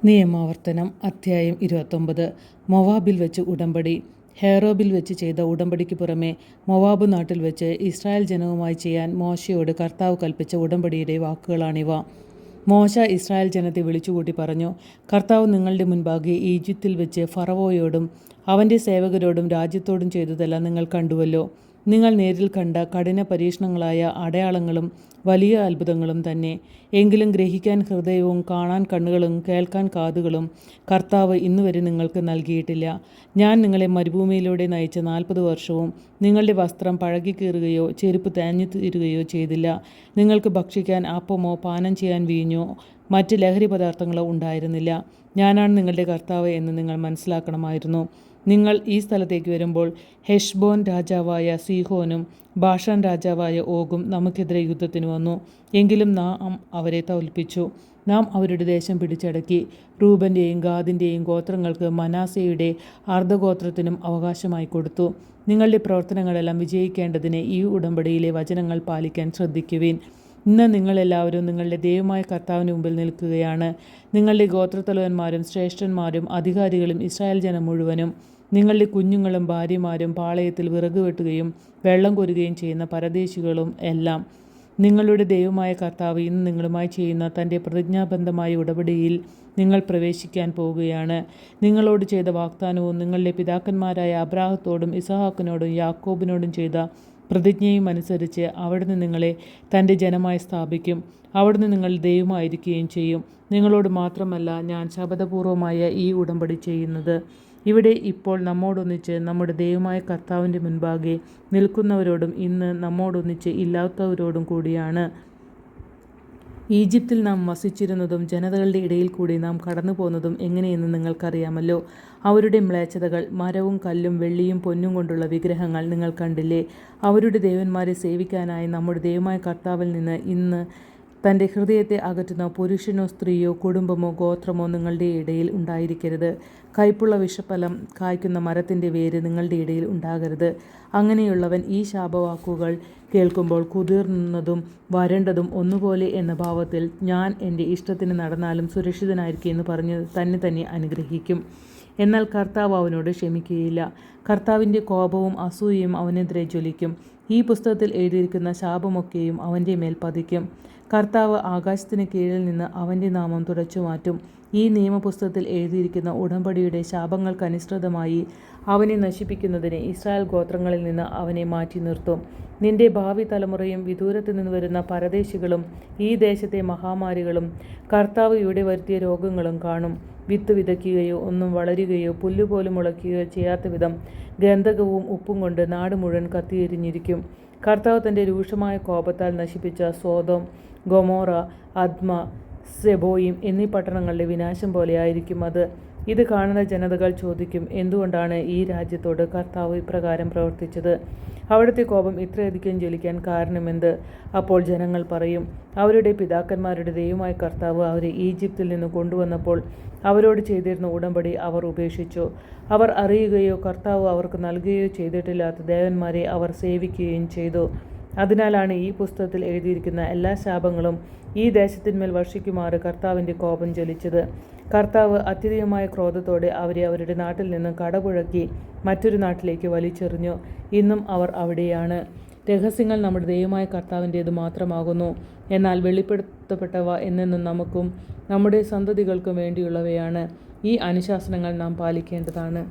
നിയമാവർത്തനം അധ്യായം 29. മൊവാബിൽ വെച്ച് ഉടമ്പടി. ഹേറോബിൽ വെച്ച് ചെയ്ത ഉടമ്പടിക്ക് പുറമെ മൊവാബ് നാട്ടിൽ വെച്ച് ഇസ്രായേൽ ജനവുമായി ചെയ്യാൻ മോശയോട് കർത്താവ് കൽപ്പിച്ച ഉടമ്പടിയുടെ വാക്കുകളാണിവ. മോശ ഇസ്രായേൽ ജനത്തെ വിളിച്ചുകൂട്ടി പറഞ്ഞു, കർത്താവ് നിങ്ങളുടെ മുൻപാകെ ഈജിപ്തിൽ വെച്ച് ഫറവോയോടും അവൻ്റെ സേവകരോടും രാജ്യത്തോടും ചെയ്തതെല്ലാം നിങ്ങൾ കണ്ടുവല്ലോ. നിങ്ങൾ നേരിൽ കണ്ട കഠിന പരീക്ഷണങ്ങളായ അടയാളങ്ങളും വലിയ അത്ഭുതങ്ങളും തന്നെ. എങ്കിലും ഗ്രഹിക്കാൻ ഹൃദയവും കാണാൻ കണ്ണുകളും കേൾക്കാൻ കാതുകളും കർത്താവ് ഇന്നുവരെ നിങ്ങൾക്ക് നൽകിയിട്ടില്ല. ഞാൻ നിങ്ങളെ മരുഭൂമിയിലൂടെ നയിച്ച 40 വർഷവും നിങ്ങളുടെ വസ്ത്രം പഴകിക്കീറുകയോ ചെരുപ്പ് തേഞ്ഞു തീരുകയോ ചെയ്തില്ല. നിങ്ങൾക്ക് ഭക്ഷിക്കാൻ അപ്പമോ പാനം ചെയ്യാൻ വീഞ്ഞോ മറ്റ് ലഹരി പദാർത്ഥങ്ങളോ ഉണ്ടായിരുന്നില്ല. ഞാനാണ് നിങ്ങളുടെ കർത്താവ് എന്ന് നിങ്ങൾ മനസ്സിലാക്കണമായിരുന്നു. നിങ്ങൾ ഈ സ്ഥലത്തേക്ക് വരുമ്പോൾ ഹെഷ്ബോൻ രാജാവായ സീഹോനും ബാഷാൻ രാജാവായ ഓഗും നമുക്കെതിരെ യുദ്ധത്തിന് വന്നു. എങ്കിലും നാം അവരെ തോൽപ്പിച്ചു. നാം അവരുടെ ദേശം പിടിച്ചടക്കി. റൂബൻ്റെയും ഗാദിൻ്റെയും ഗോത്രങ്ങൾക്ക് മനാസയുടെ അർദ്ധഗോത്രത്തിനും അവകാശമായി കൊടുത്തു. നിങ്ങളുടെ പ്രവർത്തനങ്ങളെല്ലാം വിജയിക്കേണ്ടതിന് ഈ ഉടമ്പടിയിലെ വചനങ്ങൾ പാലിക്കാൻ ശ്രദ്ധിക്കുവിൻ. ഇന്ന് നിങ്ങളെല്ലാവരും നിങ്ങളുടെ ദൈവമായ കർത്താവിന് മുമ്പിൽ നിൽക്കുകയാണ്. നിങ്ങളുടെ ഗോത്രത്തലവന്മാരും ശ്രേഷ്ഠന്മാരും അധികാരികളും ഇസ്രായേൽ ജനം മുഴുവനും, നിങ്ങളുടെ കുഞ്ഞുങ്ങളും ഭാര്യമാരും പാളയത്തിൽ വിറക് വെട്ടുകയും വെള്ളം കോരുകയും ചെയ്യുന്ന പരദേശികളും എല്ലാം. നിങ്ങളുടെ ദൈവമായ കർത്താവ് ഇന്ന് നിങ്ങളുമായി ചെയ്യുന്ന തൻ്റെ പ്രതിജ്ഞാബദ്ധമായ ഉടമ്പടിയിൽ നിങ്ങൾ പ്രവേശിക്കാൻ പോവുകയാണ്. നിങ്ങളോട് ചെയ്ത വാഗ്ദാനവും നിങ്ങളുടെ പിതാക്കന്മാരായ അബ്രാഹത്തോടും ഇസഹാക്കിനോടും യാക്കോബിനോടും ചെയ്ത പ്രതിജ്ഞയും അനുസരിച്ച് അവിടുന്ന് നിങ്ങളെ തൻ്റെ ജനമായി സ്ഥാപിക്കും. അവിടുന്ന് നിങ്ങൾ ദൈവമായിരിക്കുകയും ചെയ്യും. നിങ്ങളോട് മാത്രമല്ല ഞാൻ ശപഥപൂർവമായ ഈ ഉടമ്പടി ചെയ്യുന്നത്. ഇവിടെ ഇപ്പോൾ നമ്മോടൊന്നിച്ച് നമ്മുടെ ദൈവമായ കർത്താവിൻ്റെ മുൻപാകെ നിൽക്കുന്നവരോടും ഇന്ന് നമ്മോടൊന്നിച്ച് ഇല്ലാത്തവരോടും കൂടിയാണ്. ഈജിപ്തിൽ നാം വസിച്ചിരുന്നതും ജനതകളുടെ ഇടയിൽ കൂടി നാം കടന്നു പോകുന്നതും എങ്ങനെയെന്ന് നിങ്ങൾക്കറിയാമല്ലോ. അവരുടെ മ്ലേച്ഛതകൾ, മരവും കല്ലും വെള്ളിയും പൊന്നും കൊണ്ടുള്ള വിഗ്രഹങ്ങൾ നിങ്ങൾ കണ്ടില്ലേ. അവരുടെ ദേവന്മാരെ സേവിക്കാനായി നമ്മുടെ ദൈവമായ കർത്താവിൽ നിന്ന് ഇന്ന് തൻ്റെ ഹൃദയത്തെ അകറ്റുന്ന പുരുഷനോ സ്ത്രീയോ കുടുംബമോ ഗോത്രമോ നിങ്ങളുടെ ഇടയിൽ ഉണ്ടായിരിക്കരുത്. കയ്പുള്ള വിഷഫലം കായ്ക്കുന്ന മരത്തിൻ്റെ വേര് നിങ്ങളുടെ ഇടയിൽ ഉണ്ടാകരുത്. അങ്ങനെയുള്ളവൻ ഈ ശാപവാക്കുകൾ കേൾക്കുമ്പോൾ കുതിർന്നതും വരണ്ടതും ഒന്നുപോലെ എന്ന ഭാവത്തിൽ ഞാൻ എൻ്റെ ഇഷ്ടത്തിന് നടന്നാലും സുരക്ഷിതനായിരിക്കും എന്ന് പറഞ്ഞ് തന്നെ അനുഗ്രഹിക്കും. എന്നാൽ കർത്താവ് അവനോട് ക്ഷമിക്കുകയില്ല. കർത്താവിൻ്റെ കോപവും അസൂയയും അവനെതിരെ ജ്വലിക്കും. ഈ പുസ്തകത്തിൽ എഴുതിയിരിക്കുന്ന ശാപമൊക്കെയും അവൻ്റെ മേൽ പതിക്കും. കർത്താവ് ആകാശത്തിന് കീഴിൽ നിന്ന് അവൻ്റെ നാമം തുടച്ചു മാറ്റും. ഈ നിയമപുസ്തകത്തിൽ എഴുതിയിരിക്കുന്ന ഉടമ്പടിയുടെ ശാപങ്ങൾക്കനുസൃതമായി അവനെ നശിപ്പിക്കുന്നതിന് ഇസ്രായേൽ ഗോത്രങ്ങളിൽ നിന്ന് അവനെ മാറ്റി നിർത്തും. നിന്റെ ഭാവി തലമുറയും വിദൂരത്തു നിന്ന് വരുന്ന പരദേശികളും ഈ ദേശത്തെ മഹാമാരികളും കർത്താവ് ഇവിടെ വരുത്തിയ രോഗങ്ങളും കാണും. വിത്ത് വിതയ്ക്കുകയോ ഒന്നും വളരുകയോ പുല്ലുപോലും മുളയ്ക്കുകയോ ചെയ്യാത്ത വിധം ഗന്ധകവും ഉപ്പും കൊണ്ട് നാട് മുഴുവൻ കത്തിയെരിഞ്ഞിരിക്കും. കർത്താവ് തൻ്റെ രൂക്ഷമായ കോപത്താൽ നശിപ്പിച്ച സോദോം, ഗൊമോറ, അദ്മ, സെബോയിം എന്നീ പട്ടണങ്ങളുടെ വിനാശം പോലെയായിരിക്കും അത്. ഇത് കാണുന്ന ജനതകൾ ചോദിക്കും, എന്തുകൊണ്ടാണ് ഈ രാജ്യത്തോട് കർത്താവ് ഇപ്രകാരം പ്രവർത്തിച്ചത്? അവിടുത്തെ കോപം ഇത്രയധികം ജ്വലിക്കാൻ കാരണമെന്ത്? അപ്പോൾ ജനങ്ങൾ പറയും, അവരുടെ പിതാക്കന്മാരുടെ ദൈവമായ കർത്താവ് അവരെ ഈജിപ്തിൽ നിന്ന് കൊണ്ടുവന്നപ്പോൾ അവരോട് ചെയ്തിരുന്ന ഉടമ്പടി അവർ ഉപേക്ഷിച്ചു. അവർ അറിയുകയോ കർത്താവ് അവർക്ക് നൽകുകയോ ചെയ്തിട്ടില്ലാത്ത ദേവന്മാരെ അവർ സേവിക്കുകയും ചെയ്തു. അതിനാലാണ് ഈ പുസ്തകത്തിൽ എഴുതിയിരിക്കുന്ന എല്ലാ ശാപങ്ങളും ഈ ദേശത്തിന്മേൽ വർഷിക്കുമാറ് കർത്താവിൻ്റെ കോപം ജ്വലിച്ചത്. കർത്താവ് അത്യധികമായ ക്രോധത്തോടെ അവരെ അവരുടെ നാട്ടിൽ നിന്ന് കടപുഴക്കി മറ്റൊരു നാട്ടിലേക്ക് വലിച്ചെറിഞ്ഞു. ഇന്നും അവർ അവിടെയാണ്. രഹസ്യങ്ങൾ നമ്മുടെ ദൈവമായ കർത്താവിൻ്റേത് മാത്രമാകുന്നു. എന്നാൽ വെളിപ്പെടുത്തപ്പെട്ടവ എന്നെന്നും നമുക്കും നമ്മുടെ സന്തതികൾക്കും വേണ്ടിയുള്ളവയാണ്. ഈ അനുശാസനങ്ങൾ നാം പാലിക്കേണ്ടതാണ്.